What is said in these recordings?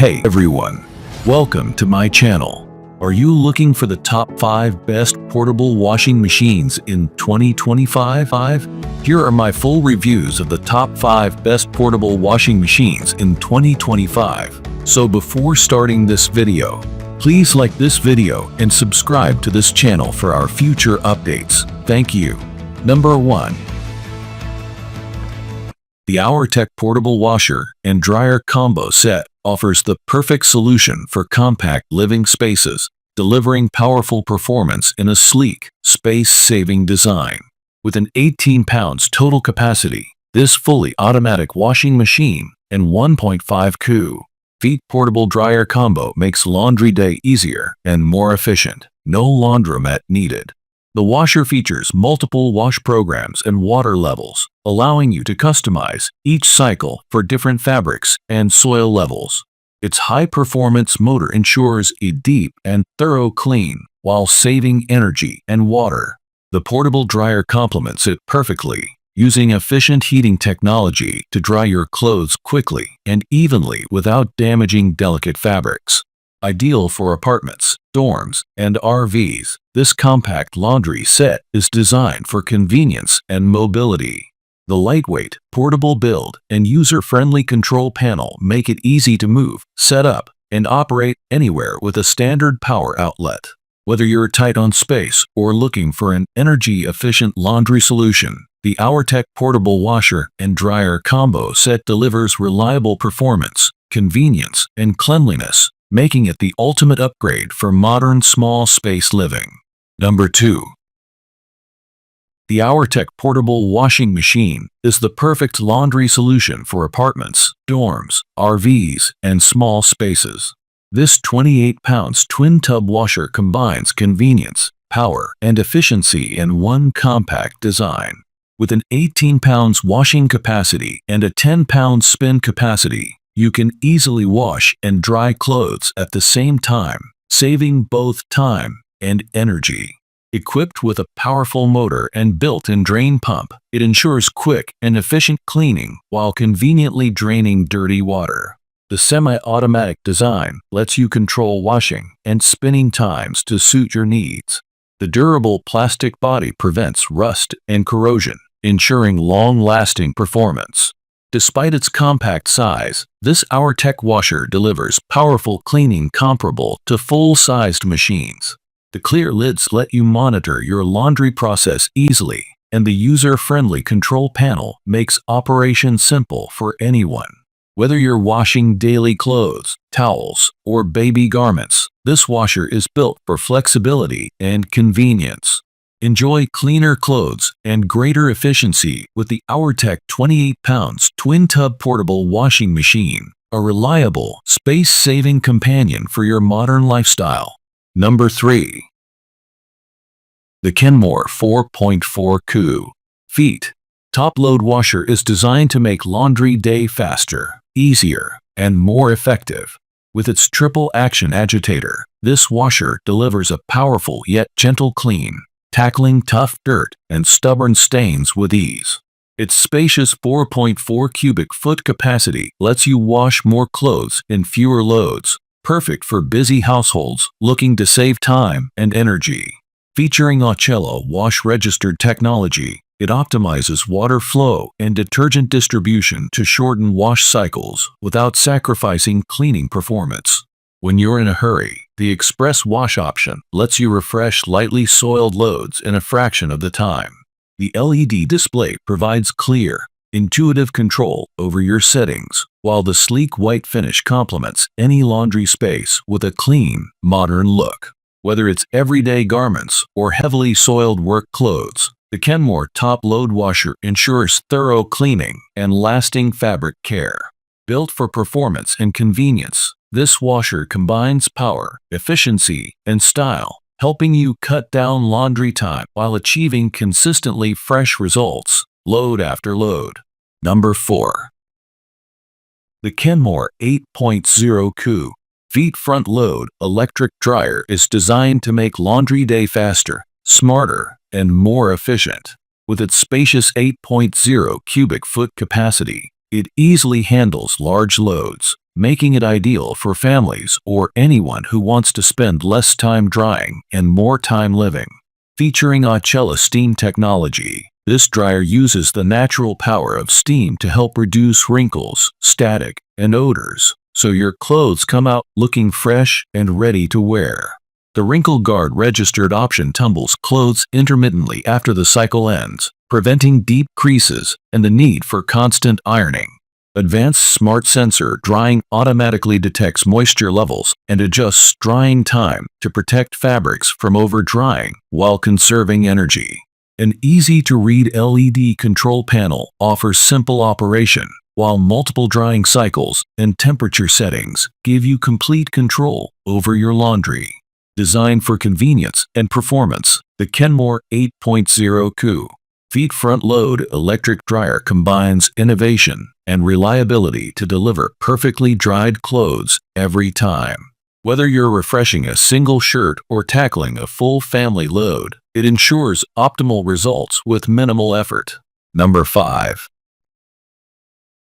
Hey everyone, welcome to my channel. Are you looking for the top 5 best portable washing machines in 2025? Here are my full reviews of the top 5 best portable washing machines in 2025. So before starting this video, please like this video and subscribe to this channel for our future updates. Thank you. Number 1. The Auertech Portable Washer and Dryer Combo Set offers the perfect solution for compact living spaces, delivering powerful performance in a sleek, space-saving design. With an 18 pounds total capacity, this fully automatic washing machine and 1.5 cu-feet portable dryer combo makes laundry day easier and more efficient. No laundromat needed. The washer features multiple wash programs and water levels, allowing you to customize each cycle for different fabrics and soil levels. Its high-performance motor ensures a deep and thorough clean while saving energy and water. The portable dryer complements it perfectly, using efficient heating technology to dry your clothes quickly and evenly without damaging delicate fabrics. Ideal for apartments, dorms, and RVs, this compact laundry set is designed for convenience and mobility. The lightweight, portable build and user-friendly control panel make it easy to move, set up, and operate anywhere with a standard power outlet. Whether you're tight on space or looking for an energy-efficient laundry solution, the Auertech Portable Washer and Dryer Combo Set delivers reliable performance, convenience, and cleanliness, making it the ultimate upgrade for modern small space living. Number 2. The Auertech Portable Washing Machine is the perfect laundry solution for apartments, dorms, RVs, and small spaces. This 28 pounds twin tub washer combines convenience, power, and efficiency in one compact design. With an 18 pounds washing capacity and a 10 pound spin capacity, you can easily wash and dry clothes at the same time, saving both time and energy. Equipped with a powerful motor and built-in drain pump, it ensures quick and efficient cleaning while conveniently draining dirty water. The semi-automatic design lets you control washing and spinning times to suit your needs. The durable plastic body prevents rust and corrosion, ensuring long-lasting performance. Despite its compact size, this Auertech washer delivers powerful cleaning comparable to full-sized machines. The clear lids let you monitor your laundry process easily, and the user-friendly control panel makes operation simple for anyone. Whether you're washing daily clothes, towels, or baby garments, this washer is built for flexibility and convenience. Enjoy cleaner clothes and greater efficiency with the Auertech 28 pounds twin tub portable washing machine, a reliable, space-saving companion for your modern lifestyle. Number 3. The Kenmore 4.4 cu-feet top-load washer is designed to make laundry day faster, easier, and more effective. With its triple-action agitator, this washer delivers a powerful yet gentle clean, tackling tough dirt and stubborn stains with ease. Its spacious 4.4 cubic foot capacity lets you wash more clothes in fewer loads, perfect for busy households looking to save time and energy. Featuring Accela wash-registered technology, it optimizes water flow and detergent distribution to shorten wash cycles without sacrificing cleaning performance. When you're in a hurry, the Express Wash option lets you refresh lightly soiled loads in a fraction of the time. The LED display provides clear, intuitive control over your settings, while the sleek white finish complements any laundry space with a clean, modern look. Whether it's everyday garments or heavily soiled work clothes, the Kenmore top-load washer ensures thorough cleaning and lasting fabric care. Built for performance and convenience, this washer combines power, efficiency, and style, helping you cut down laundry time while achieving consistently fresh results, load after load. Number 4. The Kenmore 8.0 cu-feet front-load electric dryer is designed to make laundry day faster, smarter, and more efficient. With its spacious 8.0 cubic foot capacity, it easily handles large loads, making it ideal for families or anyone who wants to spend less time drying and more time living. Featuring Accela steam technology, this dryer uses the natural power of steam to help reduce wrinkles, static, and odors, so your clothes come out looking fresh and ready to wear. The Wrinkle Guard registered option tumbles clothes intermittently after the cycle ends, preventing deep creases and the need for constant ironing. Advanced Smart Sensor Drying automatically detects moisture levels and adjusts drying time to protect fabrics from over-drying while conserving energy. An easy-to-read LED control panel offers simple operation, while multiple drying cycles and temperature settings give you complete control over your laundry. Designed for convenience and performance, the Kenmore 8.0 cu-feet front-load electric dryer combines innovation and reliability to deliver perfectly dried clothes every time. Whether you're refreshing a single shirt or tackling a full family load, it ensures optimal results with minimal effort. Number 5.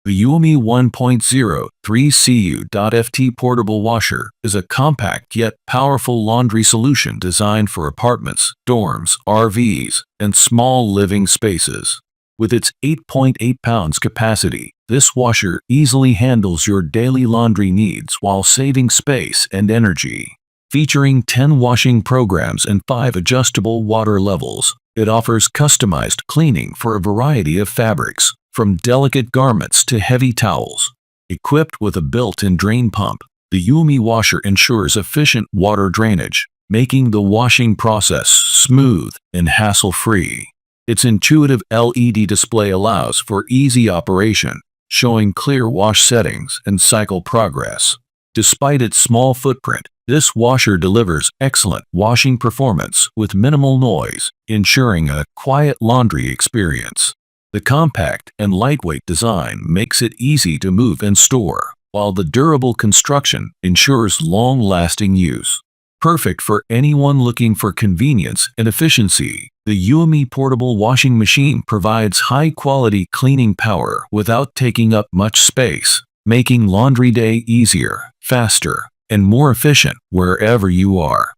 The Euhomy 1.0 3cu.ft portable washer is a compact yet powerful laundry solution designed for apartments, dorms, RVs, and small living spaces. With its 8.8 pounds capacity, this washer easily handles your daily laundry needs while saving space and energy. Featuring 10 washing programs and 5 adjustable water levels, it offers customized cleaning for a variety of fabrics, from delicate garments to heavy towels. Equipped with a built-in drain pump, the Euhomy washer ensures efficient water drainage, making the washing process smooth and hassle-free. Its intuitive LED display allows for easy operation, showing clear wash settings and cycle progress. Despite its small footprint, this washer delivers excellent washing performance with minimal noise, ensuring a quiet laundry experience. The compact and lightweight design makes it easy to move and store, while the durable construction ensures long-lasting use. Perfect for anyone looking for convenience and efficiency, the Euhomy portable washing machine provides high-quality cleaning power without taking up much space, making laundry day easier, faster, and more efficient wherever you are.